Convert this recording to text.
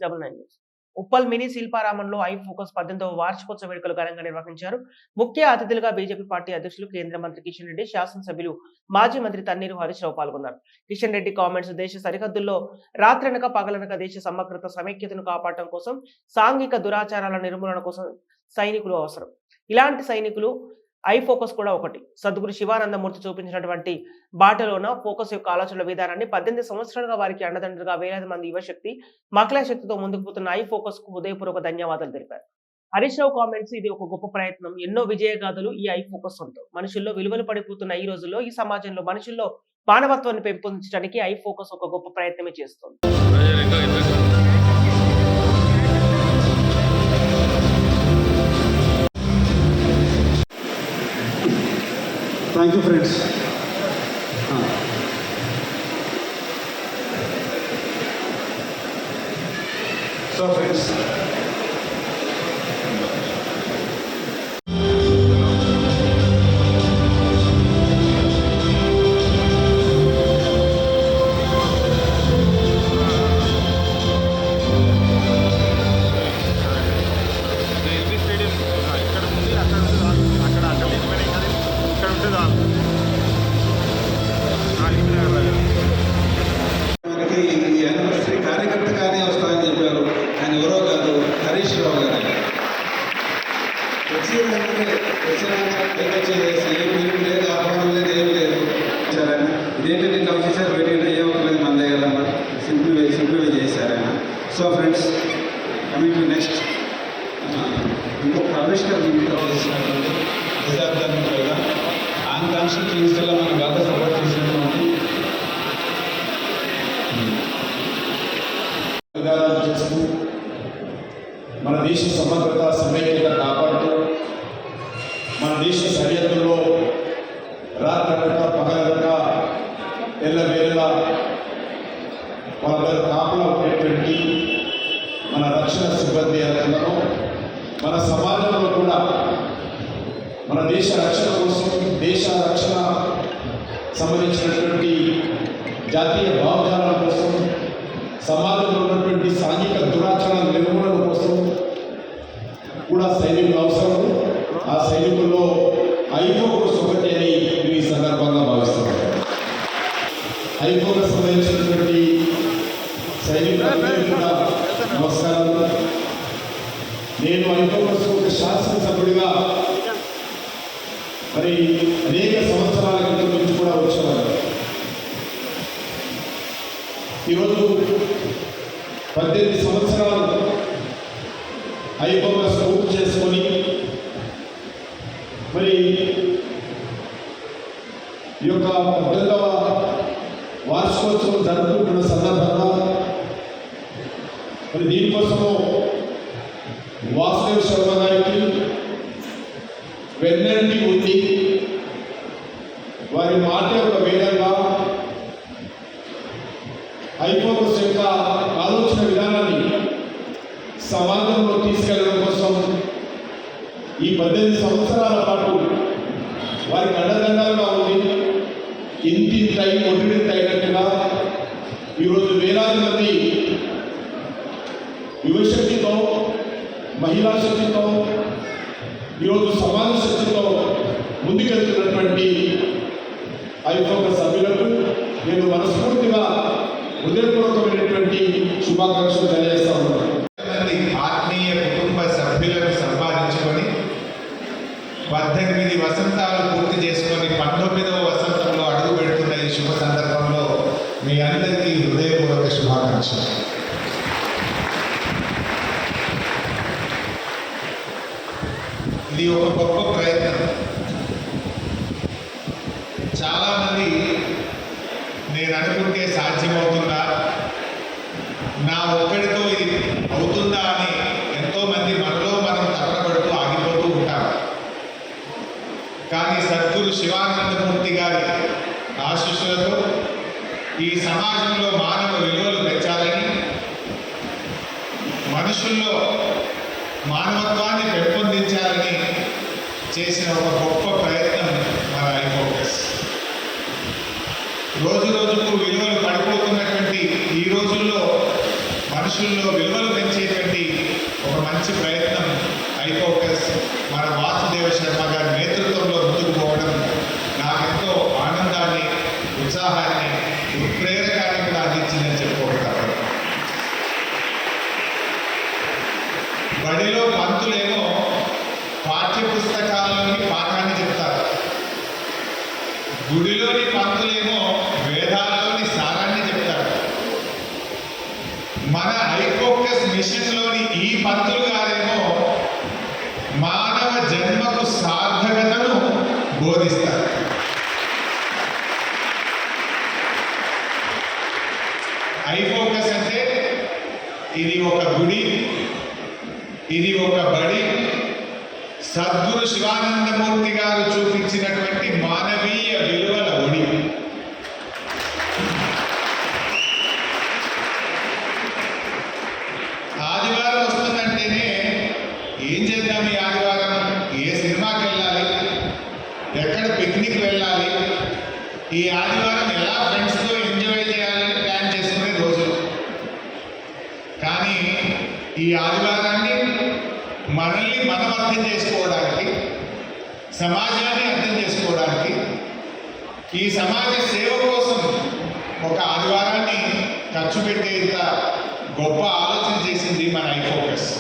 699 Uppal mini శిల్పారామంలో I focus 18వ వార్షికోత్సవ వేడుకలు ఘనంగా నిర్వహించారు. ముఖ్య అతిథులుగా బీజేపీ పార్టీ అధ్యక్షులు కేంద్ర మంత్రి కిషన్ రెడ్డి, శాసనసభ్యులు మాజీ మంత్రి తన్నీరు హరీష్ రావు పాల్గొన్నారు. కిషన్ రెడ్డి కామెంట్స్ దేశ సరిహద్దుల్లో రాత్రనక పగలనక దేశ సమగ్రత సమైక్యతను కాపాడటం కోసం, సాంఘిక దురాచారాల నిర్మూలన కోసం సైనికులు అవసరం. ఇలాంటి సైనికులు ఐ ఫోకస్ కూడా ఒకటి. సద్గురు శివానందమూర్తి చూపించినటువంటి బాటలోన ఫోకస్ యొక్క ఆలోచనల విధానాన్ని 18 సంవత్సరాలుగా వారికి అండదండలుగా వేలాది మంది యువశక్తి, మహిళా శక్తితో ముందుకు పోతున్న ఐ ఫోకస్ కు హృదయపూర్వక ధన్యవాదాలు తెలిపారు. హరీష్ రావు కామెంట్స్ ఇది ఒక గొప్ప ప్రయత్నం. ఎన్నో విజయగాథలు ఈ ఐ ఫోకస్ సొంతం. మనుషుల్లో విలువలు పడిపోతున్న ఈ రోజుల్లో, ఈ సమాజంలో మనుషుల్లో మానవత్వాన్ని పెంపొందించడానికి ఐ ఫోకస్ ఒక గొప్ప ప్రయత్నమే చేస్తుంది. Thank you, friends. So, friends. కార్యకర్త కానీ వస్తాయని చెప్పారు. ఆయన ఎవరో కాదు, హరీష్ రావు గారు. ఏం లేదు, ఆహ్వానం లేదు, ఏం లేదు. ఇదేంటి నేను ఆఫీసర్ పెట్టిన ఏమవుతుంది మన దగ్గర సింప్లిఫై చేశారు ఆయన. So friends, coming to next, ఇంకొక ఆవిష్కరణ దశాబ్దాలుగా ఆన్కాన్స్టిట్యూన్సీలో మనం బాగా సపోర్ట్ చేసినటువంటి విధానాలు చేస్తూ మన దేశ సమగ్రత సమైక్యత కాపాడుతూ మన దేశ సరిహద్దుల్లో రాత్రనక పగలనక ఎల్లవేళలా వాళ్ళందరూ కాపులా ఉండేటువంటి మన రక్షణ సిబ్బంది అందరూ మన సమాజంలో కూడా మన దేశ రక్షణ కోసం, దేశ రక్షణ సంబంధించినటువంటి జాతీయ భావజాలాల కోసం, సమాజంలో ఉన్నటువంటి సాంఘిక దురాచరణ నిర్మూలన కోసం కూడా సైనికులు అవసరం. ఆ సైనికుల్లో ఐ ఫోకస్ ఒకటి అని ఈ సందర్భంగా భావిస్తున్నాను. ఐ ఫోకస్ సంబంధించినటువంటి సైనికులందరికీ కూడా నమస్కారాలు. నేను ఐ ఫోకస్ ఒక శాసనసభ్యుడిగా మరి అనేక సంవత్సరాల క్రితం నుంచి కూడా వచ్చేవారు. ఈరోజు 18 సంవత్సరాలు ఐ ఫోకస్ పూర్తి చేసుకొని మరి ఈ యొక్క 18వ వార్షికోత్సవం జరుపుకుంటున్న సందర్భంగా మరి దీనికోసము వాసుదేవ్ శర్మ గారికి వెన్నంటి ఉండి వారి మాట యొక్క వేదంగా ఐ ఫోకస్ యొక్క ఆలోచన విధానాన్ని సమాజంలో తీసుకెళ్లడం కోసం ఈ 18 సంవత్సరాల పాటు వారికి అండదండాలుగా ఉంది. ఇంతింతై ఒడిడింతైనట్టుగా ఈరోజు వేలాది మంది యువశక్తితో, మహిళా శక్తితో, ఈరోజు సమాజ శక్తితో ముందుకెళ్తున్నటువంటి ఐ ఫోకస్ సభ్యులకు నేను మనస్ఫూర్తిగా హృదయపూర్వకమైనటువంటి శుభాకాంక్షలు తెలియజేస్తా ఉన్నాను. ఆత్మీయ కుటుంబ సభ్యులను సంపాదించుకొని 18 వసంతాలు పూర్తి చేసుకొని 19వ వసంతంలో అడుగు పెడుతున్న ఈ శుభ సందర్భంలో మీ అందరికీ హృదయపూర్వక శుభాకాంక్షలు. ఇది ఒక గొప్ప ప్రయత్నం. చాలామంది నేను అనుకుంటే సాధ్యమవుతుందా, నా ఒక్కడితో ఇది అవుతుందా అని ఎంతోమంది మనలో మనం తప్పబడుతూ ఆగిపోతూ ఉంటాం. కానీ సద్గురు శివానందమూర్తి గారి ఆశీస్సులతో ఈ సమాజంలో మానవ విలువలు పెంచాలని, మనుషుల్లో మానవత్వాన్ని పెంపొందించాలని చేసిన ఒక గొప్ప ప్రయత్నం మన ఐ ఫోకస్. రోజు రోజుకు విలువలు పడిపోతున్నటువంటి ఈ రోజుల్లో మనుషులు మనుషుల్లో విలువలు పెంచేటువంటి ఒక మంచి ప్రయత్నం ఐఫోకస్ మన వాసుదేవ శర్మ గారి నేతృత్వంలో ముందుకు పోవడం నాకెంతో ఆనందాన్ని, ఉత్సాహాన్ని, ఉత్ప్రేరకాన్ని కూడా అందించిందని చెప్పుకుంటారు. బడిలో పంతులేమో పాఠ్య పుస్తకాల్లోని పాఠాన్ని చెప్తారు, గుడిలోని పంతులేమో వేదాల్లోని సారాన్ని చెప్తారు. మన ఐఫోకస్ మిషన్లోని ఈ పంతులు గారేమో మానవ జన్మకు సార్థకతను బోధిస్తారు. ఐఫోకస్ అంటే ఇది ఒక గుడి, ఇది ఒక బడి. సద్గురు శివానందమూర్తి గారు చూపించినటువంటి మానవీయ విలువల ఒడి. ఆదివారం వస్తుందంటేనే ఏం చేద్దాం, ఈ ఆదివారం ఏ సినిమాకి వెళ్ళాలి, ఎక్కడ పిక్నిక్ వెళ్ళాలి, ఈ ఆదివారం ఎలా ఫ్రెండ్స్తో ఎంజాయ్ చేయాలని ప్లాన్ చేసుకునే రోజులు. కానీ ఈ ఆదివారాన్ని మనల్ని మనం అర్థం చేసుకోవడానికి, సమాజాన్ని అర్థం చేసుకోవడానికి, ఈ సమాజ సేవ కోసం ఒక ఆదివారాన్ని ఖర్చు పెట్టేంత గొప్ప ఆలోచన చేసింది మన ఐఫోకస్.